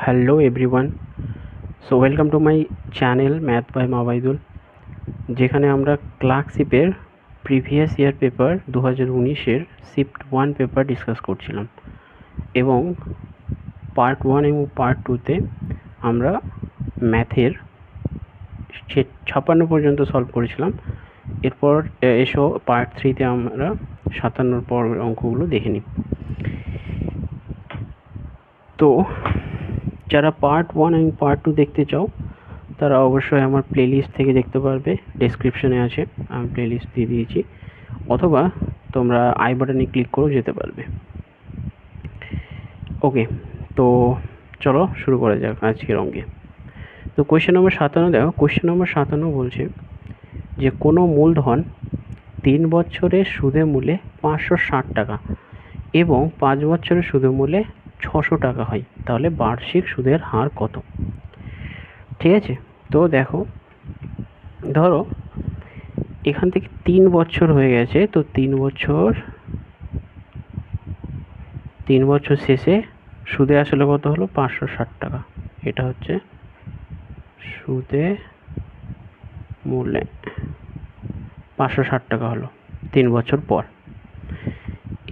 Hello everyone. So welcome to my channel Math by Mabaidul, যেখানে আমরা ক্লার্কশিপের previous year paper 2019-এর shift 1 paper discuss করছিলাম এবং পার্ট 1 এবং পার্ট 2-তে আমরা ম্যাথের 56 পর্যন্ত সলভ করেছিলাম। এরপর এসো পার্ট 3-তে আমরা 57 পর অঙ্কগুলো দেখে নিই। তো যারা পার্ট 1 এবং পার্ট 2 দেখতে চাও তারা অবশ্যই আমার প্লেলিস্ট থেকে দেখতে পারবে, ডেসক্রিপশনে আছে, আমি প্লেলিস্ট দিয়ে দিয়েছি, অথবা তোমরা আই বাটনে ক্লিক করেও যেতে পারবে। ওকে, তো চলো শুরু করা যাক আজকের অঙ্কে। তো কোয়েশ্চেন নম্বর 57 দেখো, কোয়েশ্চেন নম্বর 57 বলছে যে কোনো মূলধন 3 বছরের সুদে মূলে 560 টাকা এবং 5 বছরের সুদে মূলে 600 টাকা হয়, তাহলে বার্ষিক সুদের হার কত? ঠিক আছে, তো দেখো, ধরো এখান থেকে 3 বছর হয়ে গেছে, তো 3 বছর শেষে সুদে আসলে কত হলো? 560 টাকা। এটা হচ্ছে সুদে মূলে 560 টাকা হলো 3 বছর পর।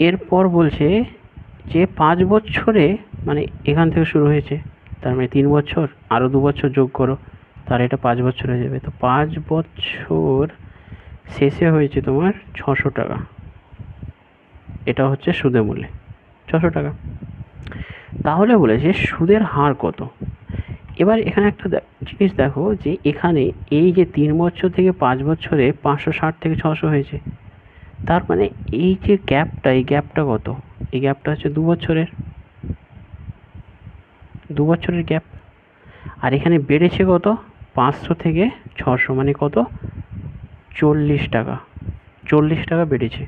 এরপর বলছে যে 5 বছরে, মানে এখান থেকে শুরু হয়েছে, তার মানে 3 বছর আরও 2 বছর যোগ করো, তার এটা 5 বছর হয়ে যাবে। তো 5 বছর শেষে হয়েছে তোমার 600 টাকা, এটা হচ্ছে সুদে মূল্যে 600 টাকা। তাহলে বলেছে সুদের হার কত? এবার এখানে একটা জিনিস দেখো, যে এখানে এই যে 3 বছর থেকে 5 বছরে 560 থেকে 600 হয়েছে, তার মানে এই যে গ্যাপটা, এই গ্যাপটা কত? এই গ্যাপটা হচ্ছে 2 বছরের, 2 বছরের গ্যাপ। আর এখানে বেড়েছে কত? 500 থেকে 600, মানে কত? 40 টাকা, 40 টাকা বেড়েছে।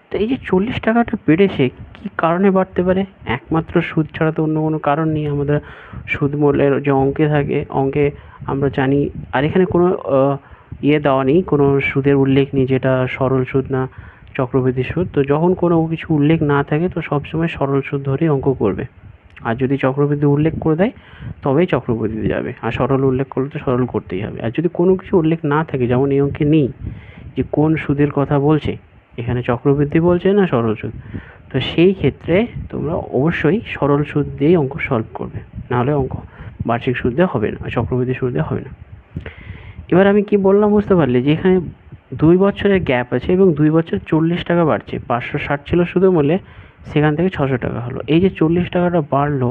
তো এই যে 40 টাকাটা বেড়েছে, কি কারণে বাড়তে পারে? একমাত্র সুদ ছাড়া তো অন্য কোনো কারণ নেই। আমাদের সুদ মূল্যের যে অঙ্কে থাকে, অঙ্কে আমরা জানি, আর এখানে কোনো দেওয়া নেই, কোনো সুদের উল্লেখ নেই যেটা সরল সুদ না চক্রবৃদ্ধি সুদ। তো যখন কোনো কিছু উল্লেখ না থাকে তো সবসময় সরল সুদ ধরেই অঙ্ক করবে, আর যদি চক্রবৃদ্ধি উল্লেখ করে দেয় তবেই চক্রবৃদ্ধিতে যাবে, আর সরল উল্লেখ করলে তো সরল করতেই হবে। আর যদি কোনো কিছু উল্লেখ না থাকে, যেমন এই অঙ্কে নেই যে কোন সুদের কথা বলছে, এখানে চক্রবৃদ্ধি বলছে না সরল সুদ, তো সেই ক্ষেত্রে তোমরা অবশ্যই সরল সুদ দিয়েই অঙ্ক সলভ করবে, নাহলে অঙ্ক বার্ষিক সুদে হবে না, চক্রবৃদ্ধি সুদে হবে না। এবার আমি কি বললাম বুঝতে পারলে, যে এখানে 2 বছরের গ্যাপ আছে এবং 2 বছর 40 টাকা বাড়ছে। 560 ছিল সুদের মূল্যে, সেখান থেকে 600 টাকা হলো। এই যে 40 টাকাটা বাড়লো,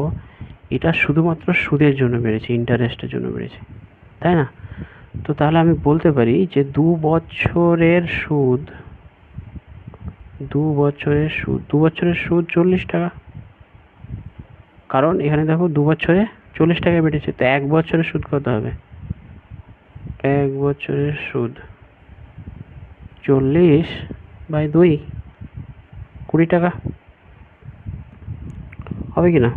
এটা শুধুমাত্র সুদের জন্য বেড়েছে, ইন্টারেস্টের জন্য বেড়েছে, তাই না? তো তাহলে আমি বলতে পারি যে 2 বছরের সুদ 2 বছরের সুদ 40 টাকা, কারণ এখানে দেখো 2 বছরে 40 টাকা বেড়েছে। তো 1 বছরের সুদ কত হবে? 1 বছরের সুদ 40/2, 20 টাকা হবে কি না?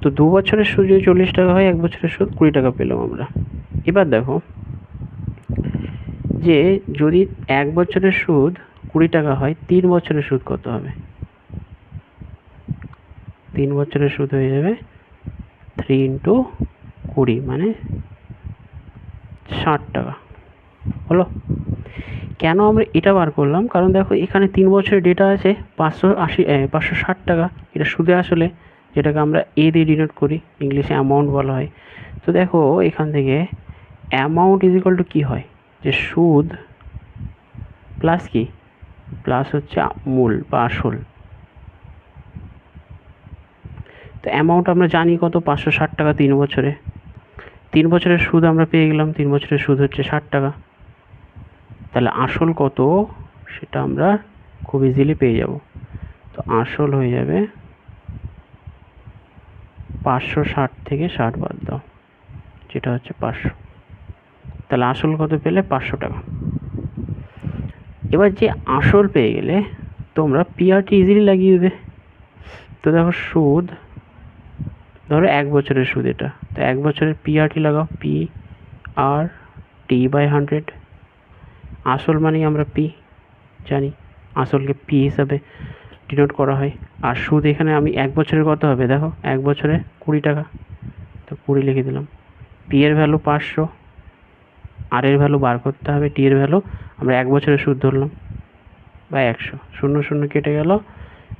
তো 2 বছরের সুদ যদি 40 টাকা হয়, 1 বছরের সুদ 20 টাকা পেলাম আমরা। এবার দেখো যে যদি 1 বছরের সুদ 20 টাকা হয়, 3 বছরের সুদ কত হবে? 3 বছরের সুদ হয়ে যাবে 3 × 20, মানে 60 টাকা হলো। কেন আমরা এটা বার করলাম? কারণ দেখো এখানে 3 বছরের ডেটা আছে 560 টাকা, এটা সুদে আসলে, যেটাকে আমরা এ দিয়ে ডিনোট করি, ইংলিশে অ্যামাউন্ট বলা হয়। তো দেখো এখান থেকে অ্যামাউন্ট ইজ ইকুয়াল টু কী হয়? যে সুদ প্লাস কি? প্লাস হচ্ছে মূল বা আসল। তো অ্যামাউন্ট আমরা জানি কত? 560 টাকা 3 বছরে। 3 বছরের সুদ আমরা পেয়ে গেলাম, 3 বছরের সুদ হচ্ছে 60 টাকা। তাহলে আসল কত সেটা আমরা খুব ইজিলি পেয়ে যাব। তো আসল হয়ে যাবে 560 থেকে 60 বাদ দাও, যেটা হচ্ছে 500। তাহলে আসল কত পেলে? 500 টাকা। এবার যে আসল পেয়ে গেলে তোমরা পিআরটি ইজিলি লাগিয়ে দেবে। তো দেখো সুদ, ধরো 1 বছরের সুদ এটা, তো 1 বছরের পিআরটি লাগাও, PRT/100। আসল মানে আমরা পি জানি, আসলকে পি হিসাবে ডিনোট করা হয়। আর সুদ এখানে আমি 1 বছরের কত হবে দেখো, 1 বছরে 20 টাকা, তো 20 লিখে দিলাম। পি এর ভ্যালু 500, আর এর ভ্যালু বার করতে হবে, টি এর ভ্যালু আমরা 1 বছরের সুদ ধরলাম বা 100, 0 0 কেটে গেল,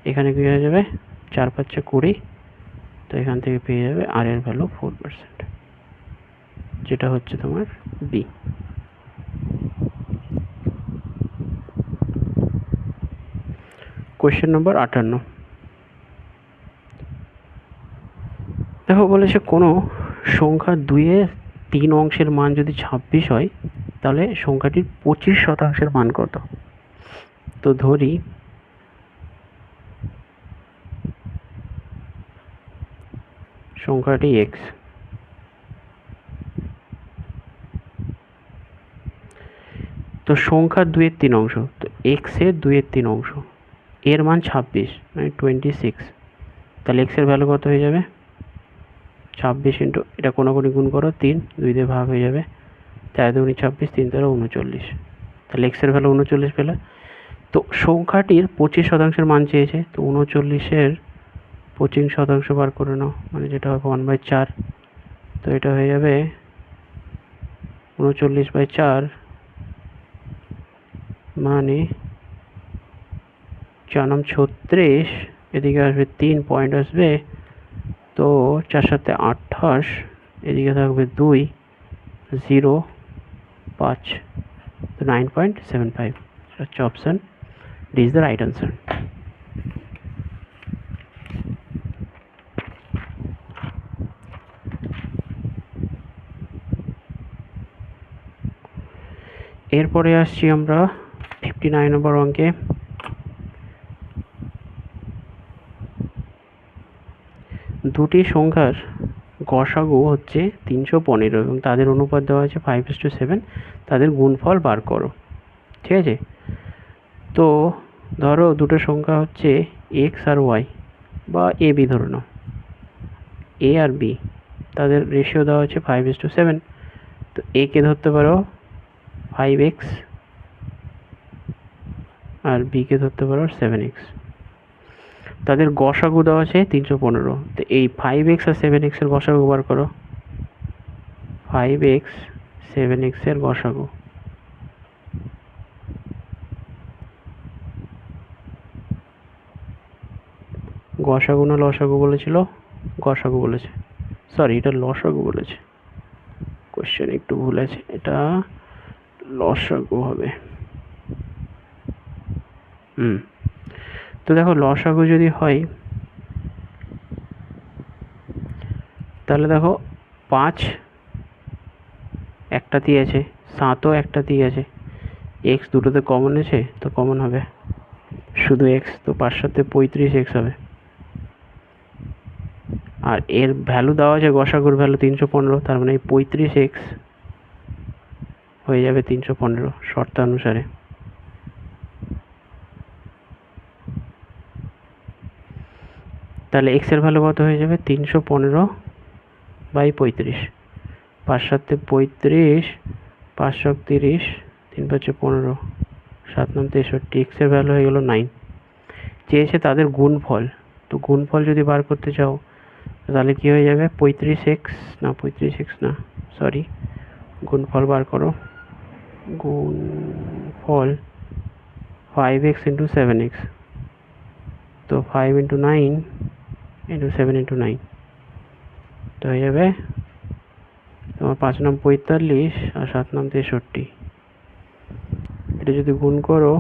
এখানে কী হয়ে যাবে 4 5 20, তো এখান থেকে পেয়ে যাবে আর এর ভ্যালু 4%, যেটা হচ্ছে তোমার বি। কোয়েশ্চেন নম্বর 58, দেখো বলেছে কোনো সংখ্যা 2-এর 3 অংশের মান যদি 26 হয় তাহলে সংখ্যাটির 25% মান কত। তো ধরি সংখ্যাটি এক্স, তো সংখ্যা 2-এর 3 অংশ, তো এক্সের 2-এর 3 অংশ, এর মান 26 মানে 26, তাহলে এক্সের ভ্যালু কত হয়ে যাবে 26 ইন্টু এটা কোনাকুনি গুণ করো 3, 2 দিয়ে ভাগ হয়ে যাবে, 4 2 26, 3 3 39, তাহলে এক্সের ভ্যালু 39 পেলে। তো সংখ্যাটির 25% মান চেয়েছে, তো 39-এর 25% বার করে নাও, মানে যেটা হবে 1/4, তো এটা হয়ে যাবে 39/4 মানে 4 নাম 36, এদিকে আসবে 3 পয়েন্ট আসবে, তো 4 7 28, এদিকে থাকবে 2 0 5, তো 9.75 হচ্ছে option D is the right answer. এরপরে আসছি আমরা 59 নম্বর অঙ্কে। দুটি সংখ্যার গসাগু হচ্ছে 315 এবং তাদের অনুপাত দেওয়া আছে 5:7, তাদের গুণফল বার করো। ঠিক আছে, তো ধরো দুটো সংখ্যা হচ্ছে এক্স আর ওয়াই বা এ বি ধরে নাও, এ আর বি, তাদের রেশিও দেওয়া হচ্ছে 5:7, তো এ কে ধরতে পারো 5x আর বি কে ধরতে পারো 7x, তাদের গসাগু দেওয়া আছে 315, তো এই 5x আর 7x এর গসাগু বার করো, 5x 7x এর গসাগু, গসাগু না লসাগু বলেছিল, গসাগু বলেছে, সরি এটা লসাগু বলেছে, কোশ্চেন একটু ভুল আছে, এটা লসাগু হবে। তো দেখো লসাগু যদি হয় তাহলে দেখো 5 একটাতেই আছে, 7ও একটাতেই আছে, এক্স দুটোতে কমন আছে, তো কমন হবে শুধু এক্স, তো 5 সাথে 35x হবে, আর এর ভ্যালু দেওয়া আছে গসাগুর ভ্যালু 315, তার মানে এই 35x হয়ে যাবে 315 শর্তানুসারে। তাহলে এক্স এর ভ্যালু কত হয়ে যাবে 315/35, 5 সাথে 35, 5 30, 3 5 15, 7 9 63, এক্স এর ভ্যালু হয়ে গেল 9। চেয়েছে তাদের গুণফল, তো গুণফল যদি বার করতে চাও তাহলে কি হয়ে যাবে 35x না সরি, গুণফল বার করো, গুণফল 5x ইন্টু 7x, তো 5 ইন্টু 9 ইন্টু 7 ইন্টু 9, তো হয়ে যাবে তোমার 5 নাম 45 আর 7 নাম 63, এটা যদি গুণ করো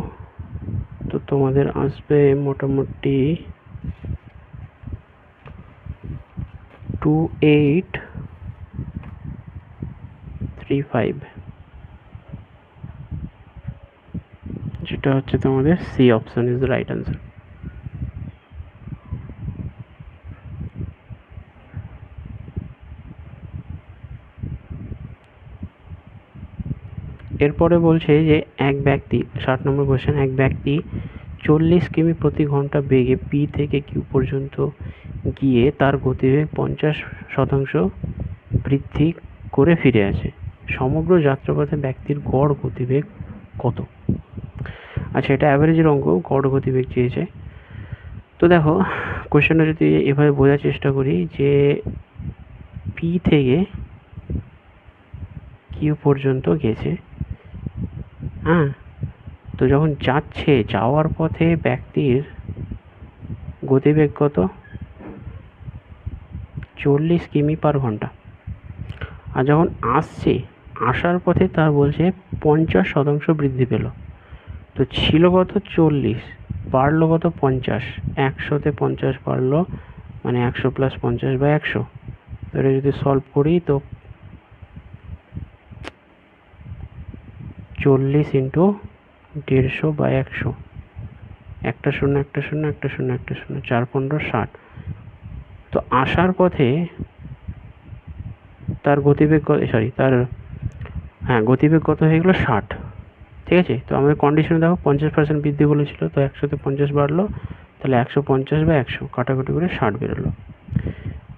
তো তোমাদের আসবে মোটামুটি 2835, যেটা হচ্ছে তোমাদের C option is the right answer. এরপরে বলছে যে এক ব্যক্তি 60 নম্বর কোশ্চেন, এক ব্যক্তি 40 কিমি প্রতি ঘন্টা বেগে পি থেকে কিউ পর্যন্ত গিয়ে তার গতিবেগ 50% বৃদ্ধি করে ফিরে আসে, সমগ্র যাত্রাপথে ব্যক্তির গড় গতিবেগ কত। আচ্ছা, এটা অ্যাভারেজের অঙ্ক, গড় গতিবেগ চেয়েছে। তো দেখো কোয়েশ্চেনটা যদি এভাবে বোঝার চেষ্টা করি যে পি থেকে কিউ পর্যন্ত গেছে, হ্যাঁ, তো যখন যাচ্ছে যাওয়ার পথে ব্যক্তির গতিবেগ কত? 40 কিমি পার ঘন্টা। আর যখন আসছে, আসার পথে তার বলছে 50% বৃদ্ধি পেল। তো ছিল কত? 40, বাড়লো কত? 50। 100-তে 50 বাড়লো, মানে 100 প্লাস 50/100। তো এটা যদি সলভ করি তো 40 ইন্টু 150/100, একটা শূন্য একটা শূন্য একটা শূন্য একটা শূন্য, 4×15 = 60। তো আসার পথে তার গতিবেগ গতিবেগ কত হয়ে গেল? 60। ঠিক আছে, তো আমাদের কন্ডিশনে দেখো 50% বৃদ্ধি বলেছিল, তো 100-তে 50 বাড়লো, তাহলে 150/100 কাটাকুটি করে 60 বেরোলো।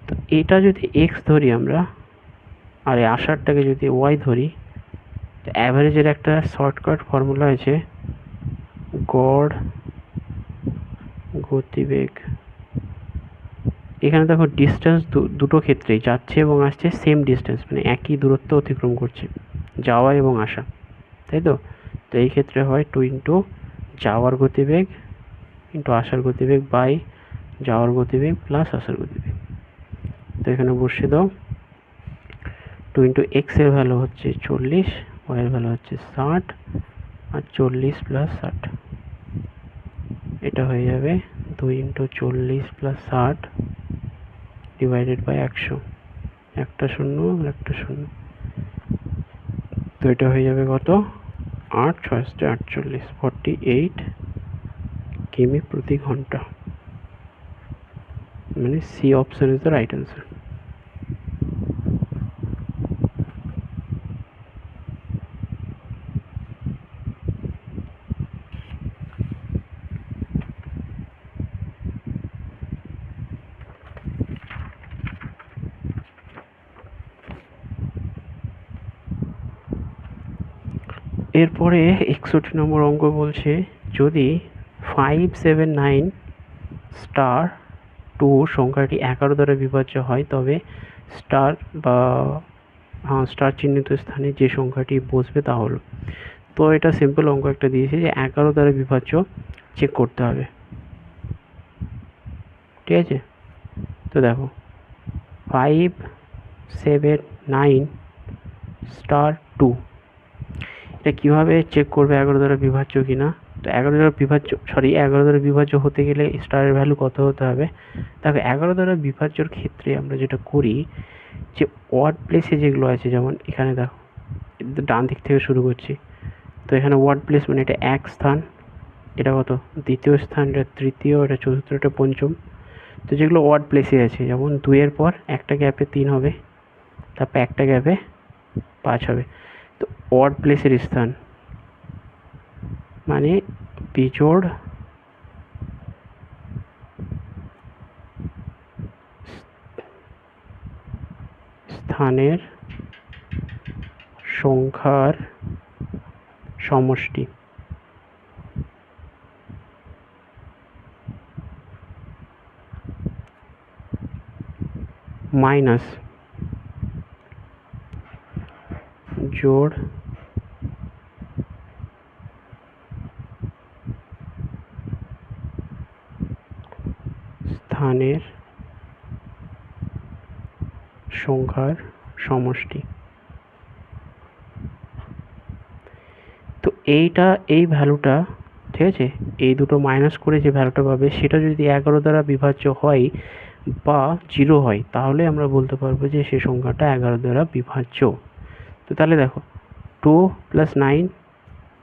তো এটা যদি এক্স ধরি আমরা, আর এই আসারটাকে যদি ওয়াই ধরি, তো অ্যাভারেজের একটা শর্টকাট ফর্মুলা আছে, গড় গতিবেগ। এখানে দেখো ডিস্টেন্স দুটো ক্ষেত্রেই যাচ্ছে এবং আসছে সেম ডিস্টেন্স, মানে একই দূরত্ব অতিক্রম করছে, যাওয়া এবং আসা, তাই তো? তো এই ক্ষেত্রে হয় 2 ইন্টু যাওয়ার গতিবেগ ইন্টু আসার গতিবেগ বাই যাওয়ার গতিবেগ প্লাস আসার গতিবেগ। তো এখানে বসিয়ে দাও, 2 ইন্টু এক্স এর ভ্যালু হচ্ছে 40, ওয়াই এর ভ্যালু হচ্ছে 60, আর 40 প্লাস 60, এটা হয়ে যাবে 2 ইন্টু 40 প্লাস 60 ডিভাইডেড বাই 100, একটা শূন্য আর একটা শূন্য। তো এটা হয়ে যাবে কত? 8×6=48, 48 কিমি প্রতি ঘন্টা। মানে C option is the right answer. এরপরে 61 নম্বর অঙ্ক বলছে, যদি 579*2 সংখ্যাটি 11 দ্বারা বিভাজ্য হয়, তবে স্টার চিহ্নিত স্থানে যে সংখ্যাটি বসবে তা হলো। তো এটা সিম্পল অঙ্ক একটা দিয়েছে যে 11 দ্বারা বিভাজ্য চেক করতে হবে, ঠিক আছে? তো দেখো 579*2, এটা কীভাবে চেক করবে 11 দ্বারা বিভাজ্য কিনা? তো 11 দ্বারা বিভাজ্য হতে গেলে স্টারের ভ্যালু কত হতে হবে? দেখো 11 দ্বারা বিভাজ্যর ক্ষেত্রে আমরা যেটা করি, যে ওয়ার্ড প্লেসে যেগুলো আছে, যেমন এখানে দেখো ডান দিক থেকে শুরু করছি, তো এখানে ওয়ার্ড প্লেস মানে এটা এক স্থান, এটা কত? দ্বিতীয় স্থান, এটা তৃতীয়, এটা চতুর্থ, এটা পঞ্চম। তো যেগুলো ওয়ার্ড প্লেসে আছে, যেমন 2-এর পর একটা গ্যাপে 3 হবে, তারপর একটা গ্যাপে 5 হবে। তো ওয়ার্ড প্লেসের স্থান মানে বিজোড় স্থানের সংখ্যার সমষ্টি মাইনাস জোড় স্থানের সংখ্যার সমষ্টি। তো এই ভ্যালুটা, ঠিক আছে, এই দুটো মাইনাস করে যে ভ্যালুটা পাবে সেটা যদি 11 দ্বারা বিভাজ্য হয় বা 0 হয়, তাহলে আমরা বলতে পারবো যে সে সংখ্যাটা 11 দ্বারা বিভাজ্য। তো তাহলে দেখো 2 + 9,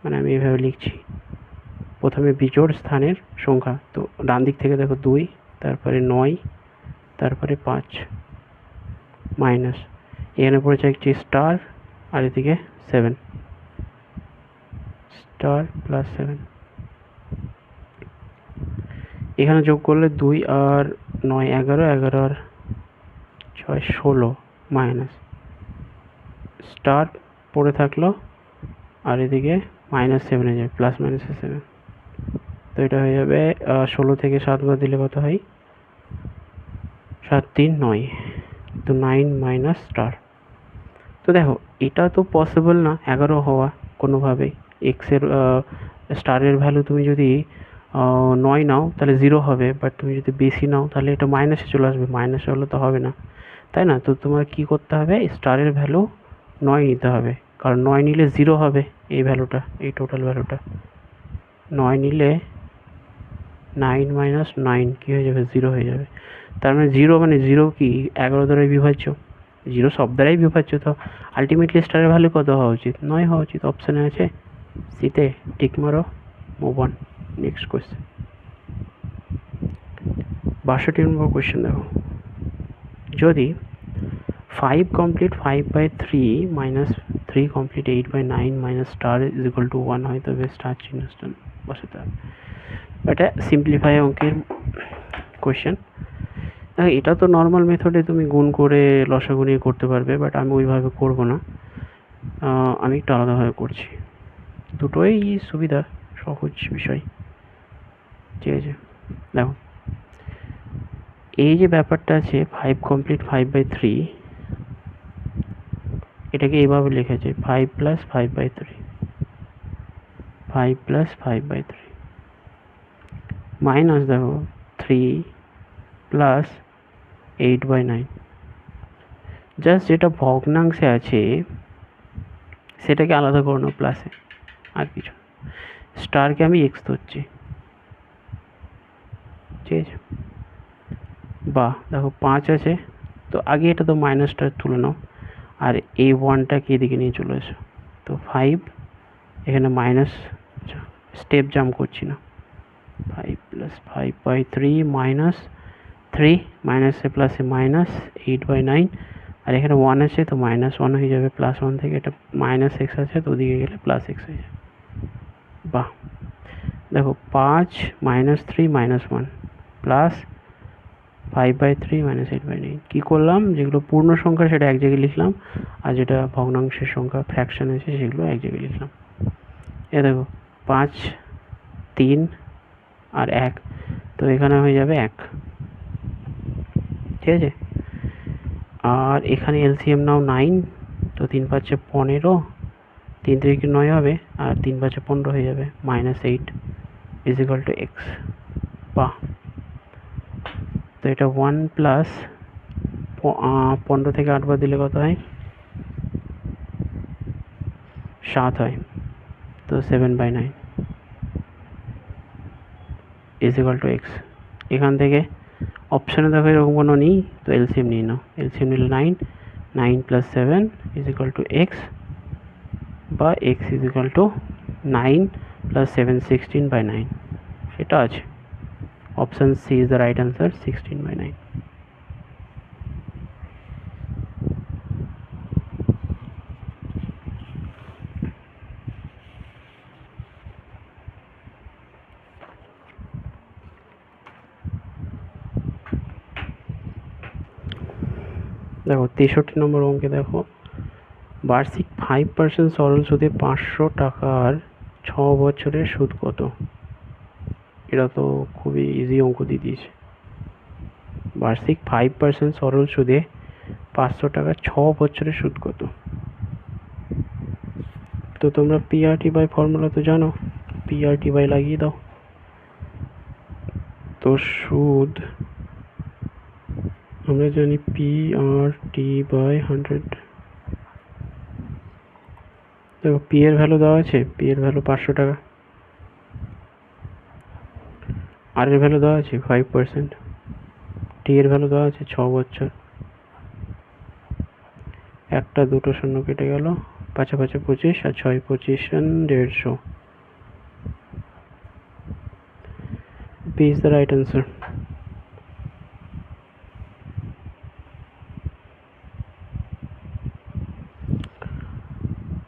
মানে আমি এইভাবে লিখছি, প্রথমে বিজোড় স্থানের সংখ্যা, তো ডান দিক থেকে দেখো 2, তারপরে 9, তারপরে 5, মাইনাস এখানে পড়েছে একটি স্টার, আর এদিকে 7, স্টার প্লাস 7, এখানে যোগ করলে 2 আর 9 11, 11 আর 6 16, মাইনাস স্টার পড়ে থাকলো, আর এদিকে -7 হয়ে যায়, প্লাস মাইনাসে 7। তো এটা হয়ে যাবে 16 থেকে 7 বাদ দিলে কত হয়, 7 3 9, তো 9 মাইনাস স্টার। তো দেখো এটা তো পসিবল না 11 হওয়া কোনোভাবেই। এক্সের স্টারের ভ্যালু তুমি যদি 9 নাও তাহলে 0 হবে, বাট তুমি যদি বেশি নাও তাহলে এটা মাইনাসে চলে আসবে, মাইনাসে হলে তো হবে না, তাই না? তো তোমার কী করতে হবে, স্টারের ভ্যালু 9 নিতে হবে, কারণ 9 নিলে 0 হবে এই ভ্যালুটা, এই টোটাল ভ্যালুটা। 9 নিলে 9 মাইনাস 9 কী হয়ে যাবে, 0 হয়ে যাবে। তার মানে 0 মানে 0 কি 11 দ্বারাই বিভাজ্য, 0 সব দ্বারাই বিভাজ্য। তো আলটিমেটলি স্টারের ভ্যালু কত হওয়া উচিত, 9 হওয়া উচিত। অপশানে আছে সিতে, টিক মারো, move on, next question. 62 number question দেখো, যদি 5 complete 5/3 minus 3 complete 8/9 minus star is equal two 1 হয়, তবে স্টার চিহ্ন বসাতে হবে। এটা সিম্পলিফাই অঙ্কের কোয়েশ্চেন। দেখো এটা তো নর্মাল মেথডে তুমি গুণ করে লসাগু নিয়ে করতে পারবে, বাট আমি ওইভাবে করব না, আমি একটু আলাদাভাবে করছি। দুটোই সুবিধা, সহজ বিষয়, ঠিক আছে? দেখো এই যে ব্যাপারটা আছে 5 কমপ্লিট 5/3, এটাকে এইভাবে লিখেছে 5 প্লাস 5/3, 5 প্লাস 5/3 মাইনাস দেখো 3 প্লাস 8/9। জাস্ট যেটা ভগ্নাংশে আছে সেটাকে আলাদা করে নাও প্লাসে, আর কিছু। স্টারকে আমি এক্স ধরছি, ঠিক আছে? বা দেখো 5 আছে, তো আগে এটা তো মাইনাসটা তুলে নাও, আর এই 1টাকে এদিকে নিয়ে চলে এসো। তো 5 এখানে মাইনাস, স্টেপ জাম্প করছি না, 5 প্লাস 5/3 মাইনাস 3 মাইনাসে প্লাসে মাইনাস 8/9, আর এখানে 1 আছে তো মাইনাস 1 হয়ে যাবে, প্লাস 1 থেকে এটা মাইনাস এক্স আছে তো ওদিকে গেলে প্লাস এক্স হয়ে যাবে। বাহ, দেখো 5 মাইনাস 3 মাইনাস 1 প্লাস 5/3 মাইনাস 8/9। কী করলাম, যেগুলো পূর্ণ সংখ্যা সেটা এক জায়গায় লিখলাম, আর যেটা ভগ্নাংশের সংখ্যা ফ্র্যাকশন আছে সেগুলো এক জায়গায় লিখলাম। এ দেখো 5 3 আর 1, তো এখানে হয়ে যাবে 1, ঠিক আছে? আর এখানে এলসিএম নাও 9, তো 3 5 15, 3 3 9 হবে, আর 3 5 15 হয়ে যাবে, minus 8 is equal to x. বাহ, তো এটা 1 প্লাস 15 থেকে 8 বাদ দিলে কত হয়, 7 হয়, তো 7/9 ইজ ইকুয়াল টু এক্স। এখান থেকে অপশানে দেখো এরকম কোনো নেই, তো এলসিএম নিয়ে নাও। এলসিএম নিলে 9 plus 7 is equal to x, বা x is equal to 9 plus 7 16/9, সেটা আছে। Option C is the right answer, 16/9। দেখো 63 নম্বর অঙ্কে দেখো, বার্ষিক 5% সরল সুদে 500 টাকার 6 বছরের সুদ কত? এটা তো খুবই ইজি অঙ্ক দিয়ে দিয়েছে। বার্ষিক 5% সরল সুদে 500 টাকার 6 বছরের সুদ কত? তো তোমরা পিআরটি বাই ফর্মুলা তো জানো, পিআরটি বাই লাগিয়ে দাও। তো সুদ আমরা জানি পিআরটি বাই 100। দেখো পি এর ভ্যালু দেওয়া আছে, পি এর ভ্যালু 500 টাকা, আর এর ভ্যালু দেওয়া আছে 5%, টি এর ভ্যালু দেওয়া আছে 6 বছর। একটা দুটো শূন্য কেটে গেল, 5 5 25, আর 6 25 150। B is the right answer.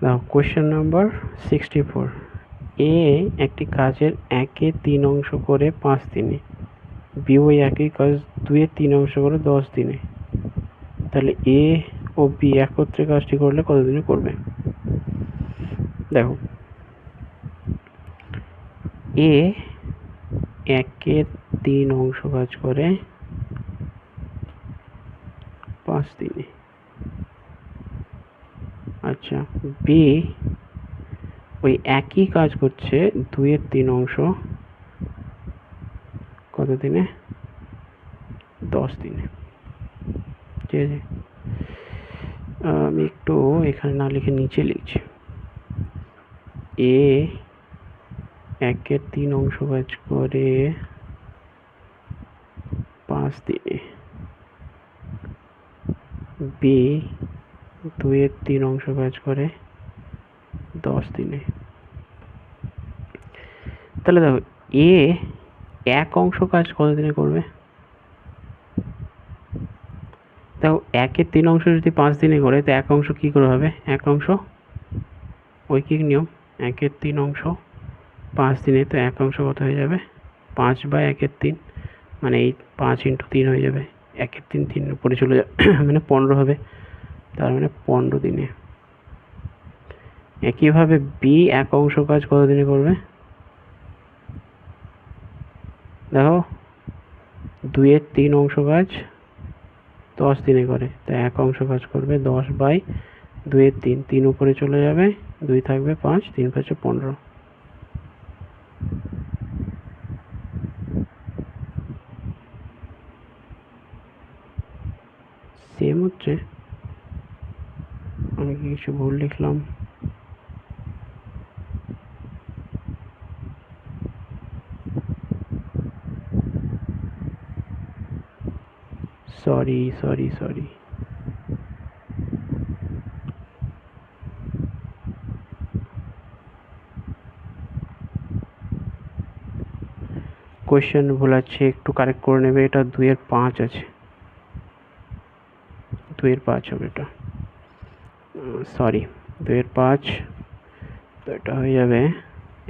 Now question number 64. A একটি কাজের 1/3 অংশ করে 5 দিনে, B ওই একই কাজ 2/3 অংশ করে 10 দিনে, তাহলে A ও B একত্রে কাজটি করলে কত দিনে করবে? দেখো A 1/3 অংশ কাজ করে 5 দিনে। আচ্ছা, বি ওই একই কাজ করছে 2/3 অংশ কত দিনে? 10 দিনে। ঠিক আছে, আমি একটু এখানে না লিখে নিচে লিখছি। এ 1/3 অংশ কাজ করে 5 দিনে, বি 2/3 অংশ কাজ করে 10 দিনে। তাহলে দেখো, এ 1 অংশ কাজ কত দিনে করবে? দেখো, 1/3 অংশ যদি 5 দিনে করে, তো 1 অংশ কি করে হবে? 1 অংশ ঐকিক নিয়ম, 1/3 অংশ 5 দিনে, তো 1 অংশ কত হয়ে যাবে? 5/1/3, মানে এই 5 × 3 হয়ে যাবে। 1/3 3 উপরে চলে যাবে, মানে 15 হবে। তার মানে 15 দিনে। একইভাবে বি 1 অংশ কাজ কত দিনে করবে? দেখো, 2/3 অংশ কাজ 10 দিনে করে, তো 1 অংশ কাজ করবে 10/2/3, 3 উপরে চলে যাবে, 2 থাকবে 5, 3 5 15। সেম হচ্ছে, আমি কি কিছু ভুল লিখলাম? সরি। কোয়েশ্চেন ভুল আছে, একটু কারেক্ট করে নেবে। এটা 2/5 আছে, 2/5 হবে এটা। সরি, 2/5। তো এটা হয়ে যাবে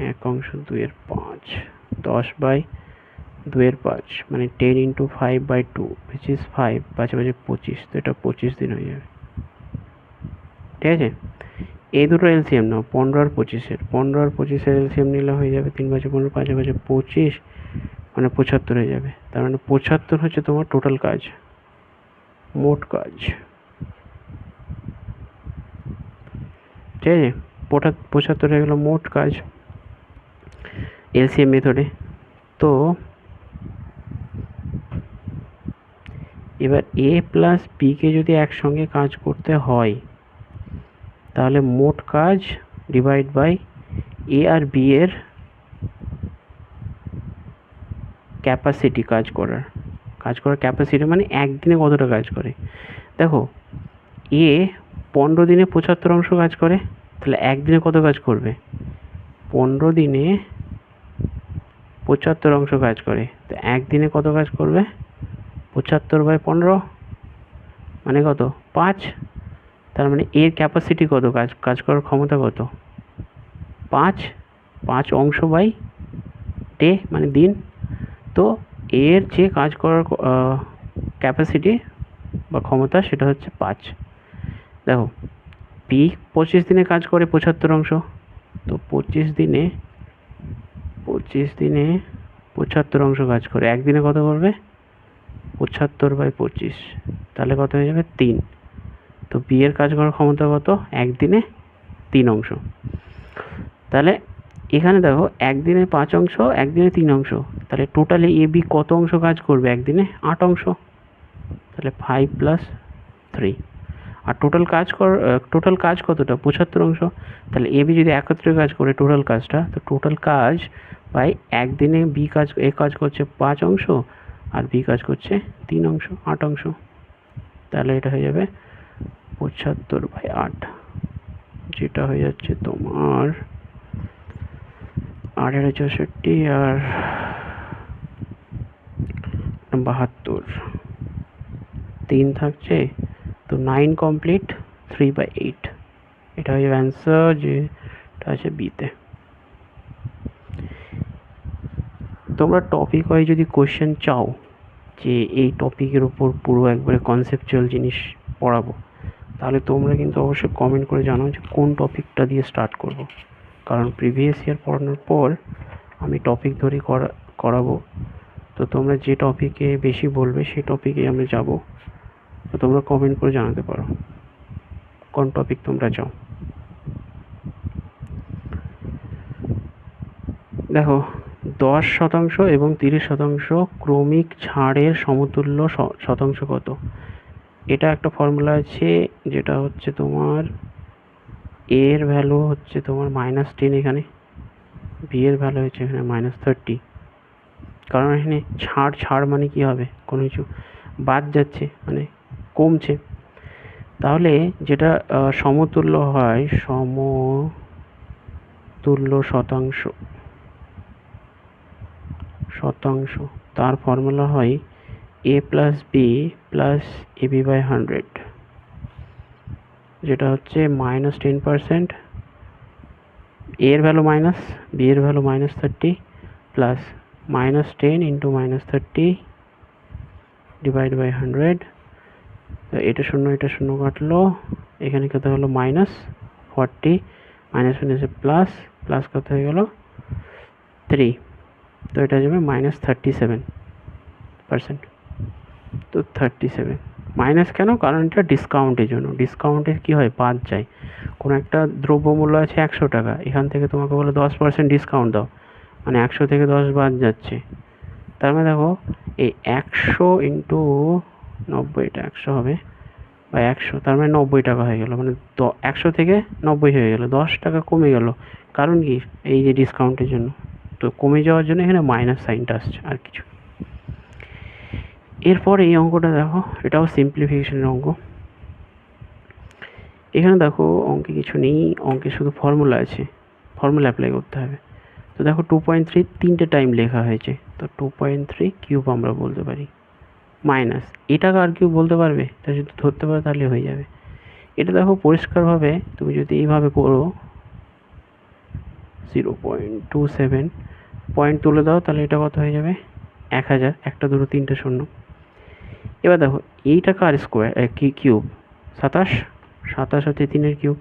1 অংশ 2/5, 10/2/5, মানে 10 × 5/2, which is 5, 5 5 25, তো এটা 25 দিন হয়ে যাবে। ঠিক আছে, এই দুটো এলসিএম নাও, 15 আর 25-এর। 15 আর 25-এর এলসিএম নিলে হয়ে যাবে 3 5 15, 5 5 25, মানে 75 হয়ে যাবে। তার মানে 75 হচ্ছে তোমার টোটাল কাজ, মোট কাজ। ঠিক আছে, 75 হয়ে গেল মোট কাজ এলসিএম মেথডে। তো এবার এ প্লাস বিকে যদি একসঙ্গে কাজ করতে হয়, তাহলে মোট কাজ ডিভাইড বাই এ আর বি এর ক্যাপাসিটি, কাজ করার ক্যাপাসিটি, মানে একদিনে কতটা কাজ করে। দেখো, এ 15 দিনে 75 অংশ কাজ করে, তাহলে একদিনে কত কাজ করবে? 15 দিনে 75 অংশ কাজ করে, তো একদিনে কত কাজ করবে? 75/15, মানে কত? 5। তার মানে এর ক্যাপাসিটি কত, কাজ করার ক্ষমতা কত? 5 অংশ বাই ডে, মানে দিন। তো এর যে কাজ করার ক্যাপাসিটি বা ক্ষমতা, সেটা হচ্ছে 5। দেখো, বি 25 দিনে কাজ করে 75 অংশ, তো 25 দিনে 75 অংশ কাজ করে, একদিনে কত করবে? 75/25, তাহলে কত হয়ে যাবে? 3। তো বি এর কাজ করার ক্ষমতা কত? একদিনে 3 অংশ। তাহলে এখানে দেখো, একদিনে 5 অংশ, একদিনে 3 অংশ, তাহলে টোটালি এ বি কত অংশ কাজ করবে? একদিনে 8 অংশ। তাহলে 5 + 3, আর টোটাল কাজ কতটা? 75 অংশ। তাহলে এ বি যদি একত্রে কাজ করে টোটাল কাজটা, তো টোটাল কাজ বাই একদিনে এ কাজ করছে 5 অংশ, আর বি কাজ করছে 3 অংশ, 8 অংশ। তাহলে এটা হয়ে যাবে 75/8, যেটা হয়ে যাচ্ছে তোমার 8/64 আর 72, 3 থাকছে, তো 9 কমপ্লিট, 3/8। এটা হয়ে যাবে অ্যান্সার, যেটা আছে বিতে। তোমরা টপিক ওয়াইজ যদি কোয়েশ্চেন চাও যে এই টপিকের উপর পুরো একবারে কনসেপচুয়াল জিনিস পড়াবো, তাহলে তোমরা কিন্তু অবশ্যই কমেন্ট করে জানাও যে কোন টপিকটা দিয়ে স্টার্ট করব। কারণ প্রিভিয়াস ইয়ার পড়ানোর পর আমি টপিক ধরে করাবো। তো তোমরা যে টপিকে বেশি বলবে সেই টপিকে আমরা যাব। তো তোমরা কমেন্ট করে জানাতে পারো কোন টপিক তোমরা চাও। দেখো 10% এবং 30% ক্রমিক ছাড়ের সমতুল্য শতাংশ কত? এটা একটা ফর্মুলা আছে, যেটা হচ্ছে তোমার এ এর ভ্যালু হচ্ছে তোমার -10 এখানে, বি এর ভ্যালু হচ্ছে এখানে -30। কারণ এখানে ছাড় মানে কি হবে, কোনো কিছু বাদ যাচ্ছে মানে কমছে। তাহলে যেটা সমতুল্য হয়, সমতুল্য শতাংশ, তার ফর্মুলা হয় a plus B plus ab/100, যেটা হচ্ছে -10%, a এর ভ্যালু মাইনাস, b এর ভ্যালু -30 প্লাস -10 ইন্টু -30 /100। তো এটা শূন্য কাটলো, এখানে কত হলো -40, মাইনাস প্লাস কত হয়ে গেল 3, তো এটা যাবে -37%। তো 37 মাইনাস কেন? কারণ এটা ডিসকাউন্টের জন্য। ডিসকাউন্টে কি হয়, বাদ যায়। কোনো একটা দ্রব্যমূল্য আছে 100 টাকা, এখান থেকে তোমাকে বলে 10% ডিসকাউন্ট দাও, মানে 100 থেকে 10 বাদ যাচ্ছে। তার মানে দেখো এই 100 ইন্টু 90, এটা 100 হবে বা 100, তার মানে 90 টাকা হয়ে গেল, মানে 100 থেকে 90 হয়ে গেল, 10 টাকা কমে গেল। কারণ কি, এই যে ডিসকাউন্টের জন্য। তো কমে যাওয়ার জন্য এখানে মাইনাস সাইনটা আসছে, আর কিছু। এরপর এই অঙ্কটা দেখো, এটাও সিম্পলিফিকেশনের অঙ্ক। এখানে দেখো অঙ্কে কিছু নেই, অঙ্কে শুধু ফর্মুলা আছে, ফর্মুলা অ্যাপ্লাই করতে হবে। তো দেখো 2.3 তিনটে টাইম লেখা হয়েছে, তো 2.3 কিউব আমরা বলতে পারি, মাইনাস এটাকে আর কিউব বলতে পারবে, তা যদি ধরতে পারো তাহলে হয়ে যাবে। এটা দেখো পরিষ্কারভাবে তুমি যদি এইভাবে করো 0.27 পয়েন্ট তুলে দাও, তাহলে এটা কত হয়ে যাবে 1000, 1 2 3 শূন্য। এবার দেখো এইটা কার স্কোয়ার, কিউব, 27 হচ্ছে 3-এর কিউব,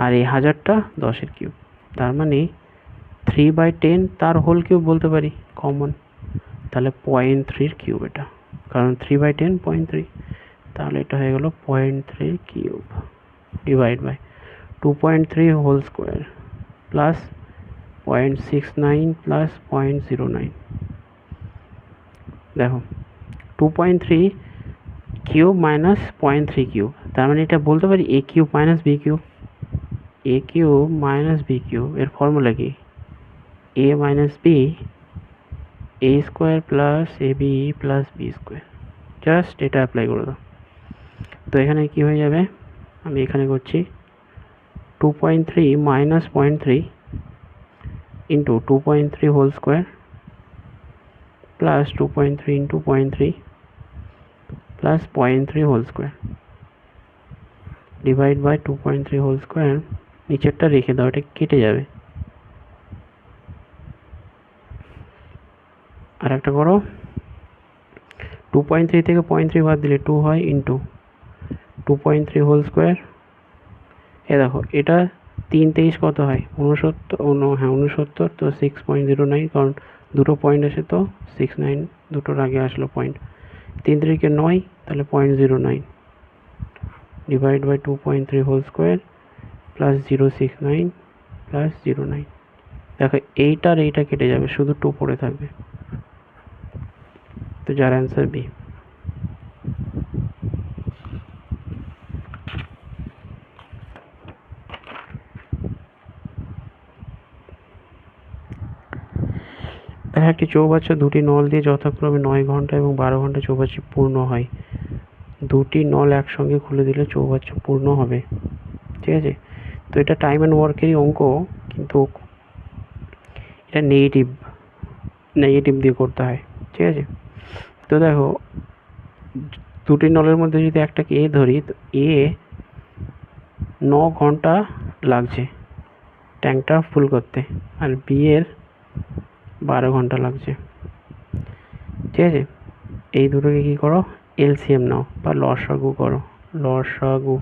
আর এই 1000টা 10-এর কিউব। তার মানে 3/10 তার হোল কিউব বলতে পারি, কমন। তাহলে 0.3 কিউব এটা, কারণ 3/10 0.3, তাহলে এটা হয়ে গেল 0.3 cube divide by 2.3 whole square plus 0.69 plus 0.09। দেখো 2.3 কিউব মাইনাস 0.3 কিউব, তার মানে এটা বলতে পারি a cube minus b cube, a cube minus b cube. এর ফর্মুলা কি, a minus b, a square plus ab plus b square. Just এটা apply করে দাও। তো এখানে কি হয়ে যাবে, আমি এখানে করছি 2.3 minus 0.3 into 2.3 whole square plus 2.3 into 0.3 plus 0.3 whole square divide by 2.3 whole square. নিচেরটা রেখে দাও, এটা কেটে যাবে। আর একটা করো, 2.3 থেকে 0.3 বাদ দিলে 2 হয়, ইন্টু 2.3 হোল স্কোয়ার। এ দেখো এটা 3-23 কত হয়, 69, হ্যাঁ 69, তো 6.09, কারণ দুটো পয়েন্ট আছে, তো 69 দুটোর আগে আসলো পয়েন্ট, 3-3 9, তাহলে 0.09 divide by 2.3 whole square plus 069 plus 09। দেখো এইটা আর এইটা কেটে যাবে, শুধু 2 পড়ে থাকবে। তো যার অ্যান্সার বি। একটি চৌবাচ্চা দুটি নল দিয়ে যথাক্রমে 9 ঘন্টা এবং 12 ঘন্টা চৌবাচ্চা পূর্ণ হয়। দুটি নল একসঙ্গে খুলে দিলে চৌবাচ্চা পূর্ণ হবে, ঠিক আছে। তো এটা টাইম অ্যান্ড ওয়ার্কেরই অঙ্ক, কিন্তু এটা নেগেটিভ দিয়ে করতে হয়, ঠিক আছে। তো দেখো দুটি নলের মধ্যে যদি একটাকে এ ধরি, তো এ 9 ঘন্টা লাগছে ট্যাঙ্কটা ফুল করতে, আর বি এর 12 ঘন্টা লাগছে, ঠিক আছে। এই দুটোকে কি করো, এলসিএম নাও বা লসাগু করো, লসাগু।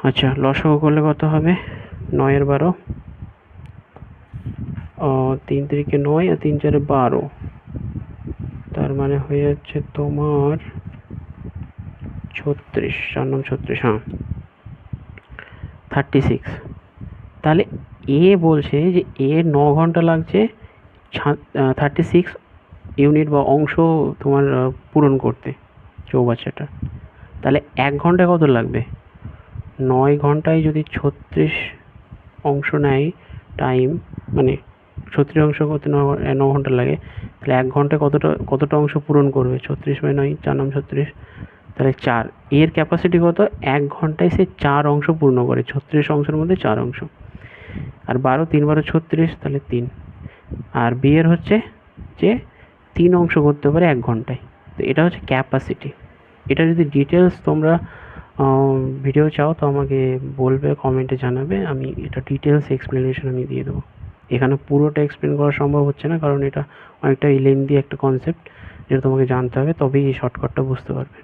আচ্ছা লসাগু করলে কত হবে, 9 এর 12 3 3 9 আর 3 4 12, তার মানে হয়ে যাচ্ছে তোমার 36, 4 9 36, হ্যাঁ 36। তাহলে এ বলছে যে এ 9 ঘন্টা লাগছে 36 ইউনিট বা অংশ তোমার পূরণ করতে চৌবাচ্চাটা। তাহলে 1 ঘন্টায় কত লাগবে? 9 ঘন্টায় যদি 36 অংশ নেয় টাইম, মানে 36 অংশ করতে 9 ঘন্টা লাগে, তাহলে 1 ঘন্টায় কতটা অংশ পূরণ করবে? 36/9, 4 9 36, তাহলে 4। এর ক্যাপাসিটি কত? 1 ঘন্টায় সে 4 অংশ পূর্ণ করে, 36 অংশের মধ্যে 4 অংশ। আর 12 3 12 36, তাহলে 3। আর বি এর হচ্ছে যে 3 অংশ করতে পারে 1 ঘন্টায়। তো এটা হচ্ছে ক্যাপাসিটি। এটা যদি ডিটেলস তোমরা ভিডিও চাও তো আমাকে বলবে, কমেন্টে জানাবে, আমি এটা ডিটেলস এক্সপ্লেনেশন আমি দিয়ে দেবো। এখানে পুরোটা এক্সপ্লেন করা সম্ভব হচ্ছে না, কারণ এটা অনেকটা লেন্দি একটা কনসেপ্ট, যেটা তোমাকে জানতে হবে, তবেই এই শর্টকাটটা বুঝতে পারবে।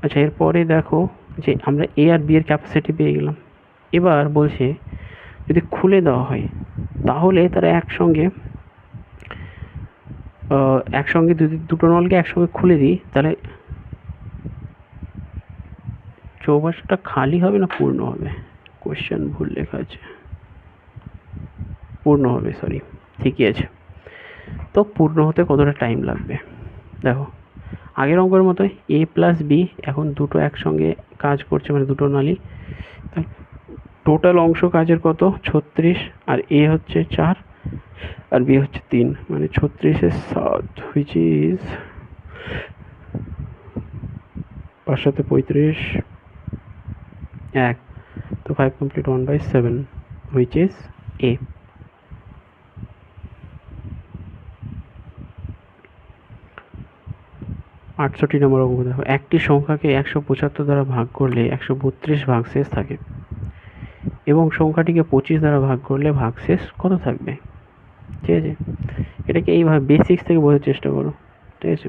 আচ্ছা, এরপরে দেখো যে আমরা এ আর বি এর ক্যাপাসিটি পেয়ে গেলাম। এবার বলছে যদি খুলে দেওয়া হয় তাহলে তারা একসঙ্গে যদি দুটো নলকে একসঙ্গে খুলে দিই, তাহলে চৌবাচ্চাটা খালি হবে না পূর্ণ হবে? কোশ্চেন ভুল লেখা আছে, পূর্ণ হবে, সরি, ঠিকই আছে। তো পূর্ণ হতে কতটা টাইম লাগবে? দেখো আগের অঙ্কের মতোই এ প্লাস বি, এখন দুটো একসঙ্গে কাজ করছে, মানে দুটো নালি। টোটাল অংশ কাজের কত? 36, আর এ হচ্ছে 4 আর বি হচ্ছে 3, মানে 36 7, হুইচ ইজ 5 7 35, 1, তো 5 কমপ্লিট 1/7, হুইচ ইজ এ। আটষট্টি নম্বর অঙ্ক দেখো, একটি সংখ্যাকে 175 দ্বারা ভাগ করলে 132 ভাগশেষ থাকে এবং সংখ্যাটিকে 25 দ্বারা ভাগ করলে ভাগশেষ কত থাকবে? ঠিক আছে, এটাকে এইভাবে বেসিক্স থেকে বোঝার চেষ্টা করো। ঠিক আছে,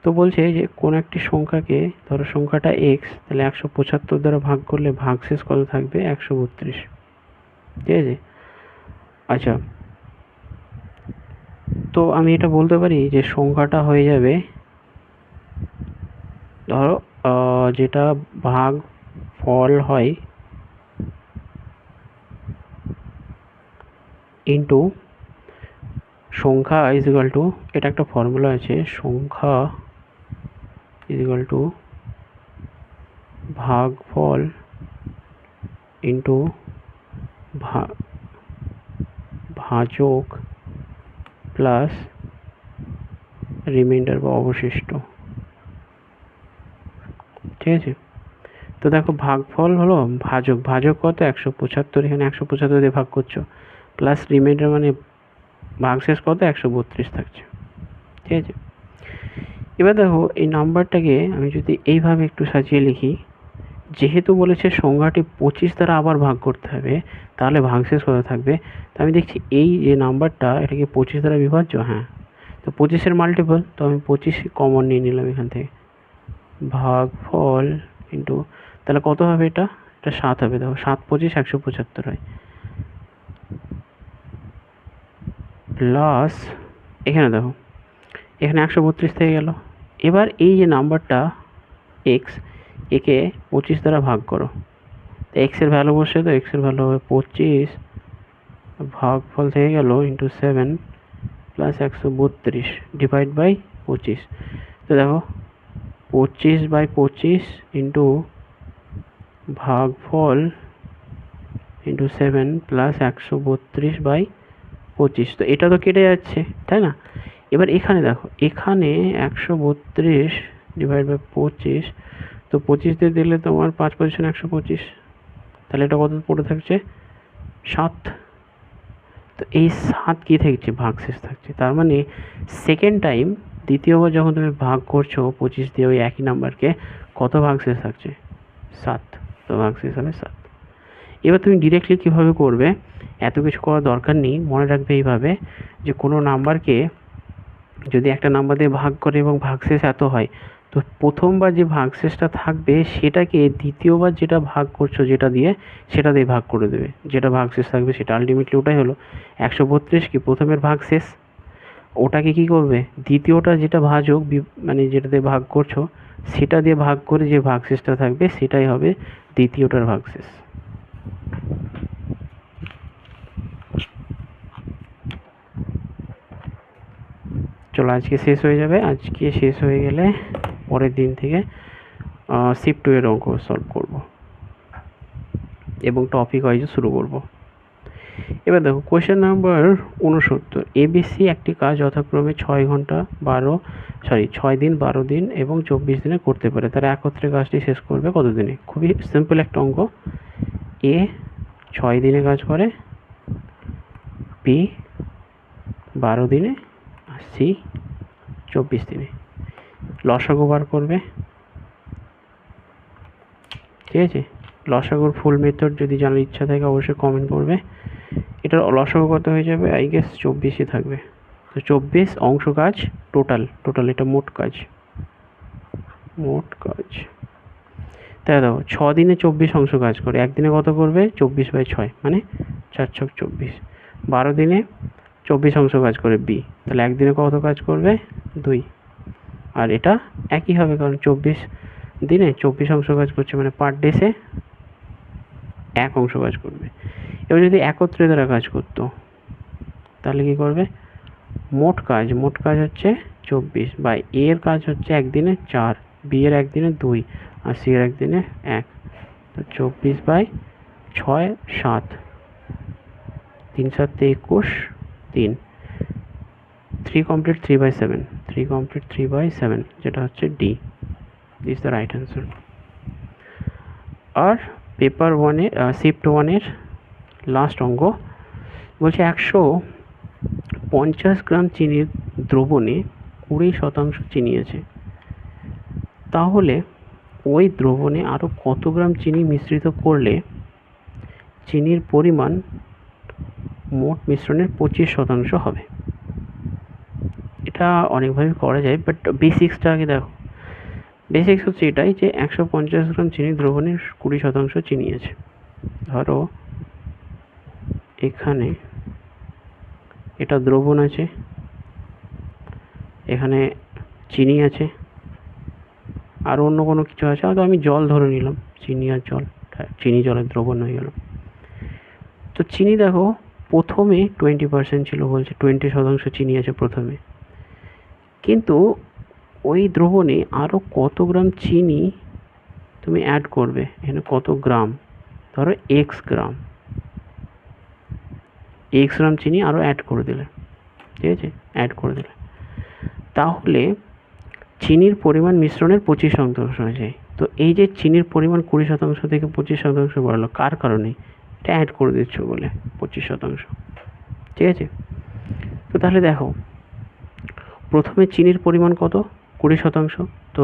তো বলছে যে কোন একটি সংখ্যাকে, ধরো সংখ্যাটা এক্স, তাহলে 175 দ্বারা ভাগ করলে ভাগশেষ কত থাকবে? 132। ঠিক আছে, আচ্ছা, তো আমি এটা বলতে পারি যে সংখ্যাটা হয়ে যাবে, ধরো যেটা ভাগ ফল হয় ইন্টু সংখ্যা ইজ ইকুয়াল টু, এটা একটা ফর্মুলা আছে, সংখ্যা ইজ ইকুয়াল টু ভাগফল ইন্টু ভাজক প্লাস রিমাইন্ডার বা অবশিষ্ট। ঠিক আছে, তো দেখো ভাগফল হলো ভাজক কত? 175, এখানে 175 দিয়ে ভাগ করছো, প্লাস রিমাইন্ডার মানে ভাগশেষ কত? 132 থাকছে। ঠিক আছে, এবার দেখো এই নাম্বারটাকে আমি যদি এইভাবে একটু সাজিয়ে লিখি, যেহেতু বলেছে সংখ্যাটি 25 দ্বারা আবার ভাগ করতে হবে, তাহলে ভাগশেষ কত থাকবে? তো আমি দেখছি এই যে নাম্বারটা, এটা কি 25 দ্বারা বিভাজ্য? হ্যাঁ, তো 25-এর মাল্টিপল, তো আমি 25 কমন নিয়ে নিলাম এখান থেকে, ভাগফল ইন্টু, তাহলে কত হবে? এটা 7 হবে। দেখো 7 25 175 হয়, প্লাস এখানে দেখো এখানে 132 থেকে গেল। এবার এই যে নাম্বারটা এক্স, একে 25 দ্বারা ভাগ করো, তো এক্সের ভ্যালু বসে, তো এক্সের ভ্যালু হবে 25, ভাগফল থেকে গেল ইন্টু 7 প্লাস 132 ডিভাইড বাই 25। তো দেখো 25/25 ইন্টু ভাগফল ইন্টু 7 প্লাস 132/25, তো এটা তো কেটে যাচ্ছে, তাই না? এবার এখানে দেখো, এখানে 132 ডিভাইড বাই 25, তো 25 দিয়ে দিলে তোমার 5 পজিশন 125, তাহলে এটা কত পড়ে থাকছে? 7। তো এই 7 কী থাকছে? ভাগশেষ থাকছে। তার মানে সেকেন্ড টাইম, দ্বিতীয়বার যখন তুমি ভাগ করছো 25 দিয়ে ওই একই নাম্বারকে, কত ভাগশেষ থাকছে? 7, তো ভাগশেষ হবে 7। এবার তুমি ডিরেক্টলি কীভাবে করবে? এত কিছু করার দরকার নেই, মনে রাখবে এইভাবে যে কোনো নাম্বারকে যদি একটা নাম্বার দিয়ে ভাগ করে এবং ভাগশেষ এত হয়, তো প্রথমবার যে ভাগশেষটা থাকবে সেটাকে দ্বিতীয়বার যেটা ভাগ করছো যেটা দিয়ে সেটা দিয়ে ভাগ করে দেবে, যেটা ভাগশেষ থাকবে সেটা। আলটিমেটলি ওটাই হলো 132 কি প্রথমের ভাগশেষ, ওটাকে কি করবে দ্বিতীয়টা যেটা ভাজক মানে যেটাতে ভাগ করছো সেটা দিয়ে ভাগ করে যে ভাগশেষটা থাকবে সেটাই হবে দ্বিতীয়টার ভাগশেষ। চলো আজকে শেষ হয়ে যাবে। আজকে শেষ হয়ে গেলে পরের দিন থেকে শিফট 2 এর অঙ্ক সলভ করব এবং টপিক ওয়াইজ শুরু করব। এবার দেখো কোয়েশ্চেন নাম্বার 69, এবিসি একটি কাজ যথাক্রমে 6 দিন 12 দিন এবং 24 দিনে করতে পারে, তারা একত্রে কাজটি শেষ করবে কত দিনে? খুবই সিম্পল একটা অঙ্ক। এ 6 দিনে কাজ করে, বি 12 দিনে, আর সি 24 দিনে। লসাগু বার করবে, ঠিক আছে? লসাগুর ফুল মেথড যদি জানার ইচ্ছা থাকে অবশ্যই কমেন্ট করবে। এটার লসাগু কত হয়ে যাবে? আই গেস 24ই থাকবে। তো 24 অংশ কাজ, টোটাল এটা মোট কাজ। তাই দেখো 6 দিনে 24 অংশ কাজ করে, একদিনে কত করবে? 24/6 মানে 4 ছক 24। 12 দিনে 24 অংশ কাজ করে বি, তাহলে একদিনে কত কাজ করবে? 2। আর এটা একই হবে, কারণ 24 দিনে 24 অংশ কাজ করছে মানে পার ডেসে 1 অংশ কাজ করবে। এবার যদি একত্রে তারা কাজ করতো তাহলে কি করবে? মোট কাজ হচ্ছে 24 বা এর কাজ হচ্ছে একদিনে 4, বি এর একদিনে 2 আর সি এর একদিনে 1। তো 24/6 7, 3 7 21, 3 3 কমপ্লিট 3/7, 3 কমপ্লিট 3/7, যেটা হচ্ছে D is the right answer. আর পেপার 1-এর শিফট 1-এর লাস্ট অঙ্ক বলছে 150 গ্রাম চিনির দ্রবণে 20% চিনি আছে, তাহলে ওই দ্রবণে আরও কত গ্রাম চিনি মিশ্রিত করলে চিনির পরিমাণ মোট মিশ্রণের 25% হবে? এটা অনেকভাবে করা যায়, বাট বেসিক্সটা আগে দেখো। বেসিক্স হচ্ছে এটাই যে 150 গ্রাম চিনির দ্রবণের 20% চিনি আছে। ধরো এখানে এটা দ্রবণ আছে, এখানে চিনি আছে, আর অন্য কোনো কিছু আছে, হয়তো আমি জল ধরে নিলাম, চিনি আর জল, চিনি জলের দ্রবণ হয়ে গেল। তো চিনি দেখো প্রথমে 20% ছিল, বলছে 20% চিনি আছে প্রথমে, কিন্তু ওই দ্রবণে আরও কত গ্রাম চিনি তুমি অ্যাড করবে, এখানে কত গ্রাম, ধরো এক্স গ্রাম চিনি আরও অ্যাড করে দিলে, ঠিক আছে? অ্যাড করে দিলে তাহলে চিনির পরিমাণ মিশ্রণের 25% হয়ে যায়। তো এই যে চিনির পরিমাণ 20% থেকে 25% বাড়লো, কার কারণে? এটা অ্যাড করে দিচ্ছ বলে 25%, ঠিক আছে? তো তাহলে দেখো প্রথমে চিনির পরিমাণ কত? 20%। তো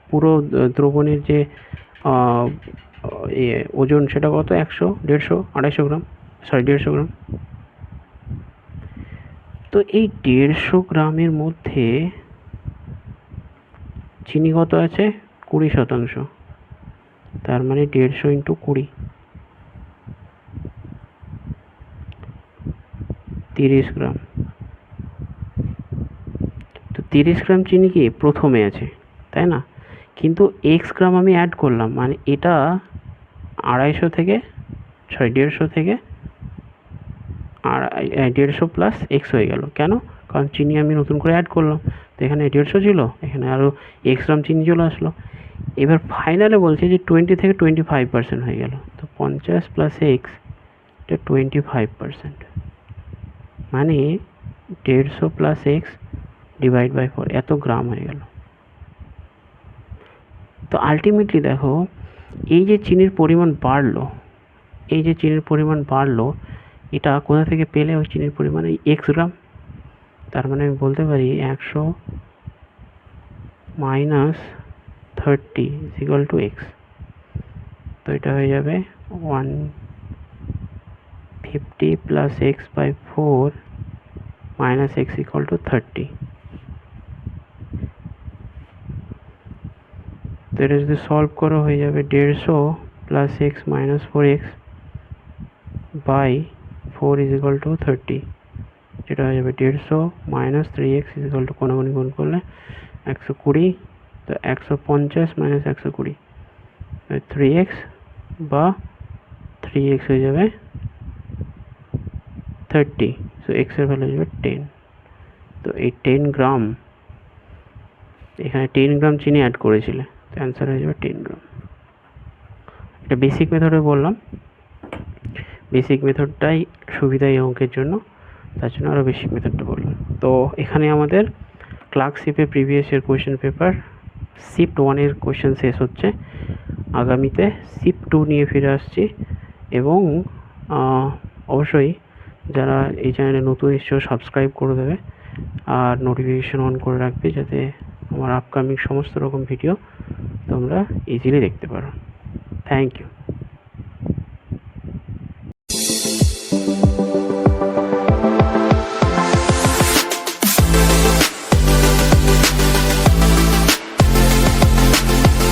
পুরো দ্রবণের যে ওজন সেটা কত? 100, 150, 250 গ্রাম, 150 গ্রাম। তো এই 150 গ্রামের মধ্যে চিনি কত আছে? 20%, তার মানে 150 × 20, 30 গ্রাম। তো 30 গ্রাম চিনি কি প্রথমে আছে, তাই না? কিন্তু এক্স গ্রাম আমি অ্যাড করলাম, মানে এটা 150 থেকে 150 প্লাস এক্স হয়ে গেল। কেন? কারণ চিনি আমি নতুন করে অ্যাড করলাম, তো এখানে 150 ছিল, এখানে আরও এক্স গ্রাম চিনি চলে আসলো। এবার ফাইনালে বলছে যে 20 থেকে 25% হয়ে গেল, তো 50 প্লাস এক্স, এটা 25%, মানে 150 প্লাস এক্স ডিভাইড বাই 4, এত গ্রাম হয়ে গেল। তো আলটিমেটলি দেখো এই যে চিনির পরিমাণ বাড়লো, এটা কোথা থেকে পেলে? ওই চিনির পরিমাণ এই এক্স গ্রাম। তার মানে আমি বলতে পারি 100 মাইনাস 30 ইকুয়াল টু এক্স। তো এটা হয়ে যাবে 150 plus x by 4 minus x equal to 30। তো এটা যদি সলভ করো হয়ে যাবে 150 plus x minus 4x by 4 is equal to 30, যেটা হয়ে যাবে 150 minus 3x is equal to কোনাগুনি গুণ করলে 120, তো 150 মাইনাস 120 3x বা 3x হয়ে যাবে 30, সো x এর ভ্যালু হয়ে যাবে 10। তো এই 10 গ্রাম, এখানে 10 গ্রাম চিনি অ্যাড করেছিলে, তো অ্যান্সার হয়ে যাবে 10 গ্রাম। এটা বেসিক মেথডে বললাম, বেসিক মেথডটাই সুবিধা এই অঙ্কের জন্য, তার জন্য আরও বেসিক মেথডটা বললাম। তো এখানে আমাদের ক্লার্কশিপে previous year question paper shift 1-এর কোয়েশ্চেন শেষ হচ্ছে। আগামীতে শিফট 2 নিয়ে ফিরে আসছি, এবং অবশ্যই যারা এই চ্যানেলে নতুন এসেছো সাবস্ক্রাইব করে দেবে আর নোটিফিকেশন অন করে রাখবে, যাতে আমার আপকামিং সমস্ত রকম ভিডিও তোমরা ইজিলি দেখতে পারো। Thank you.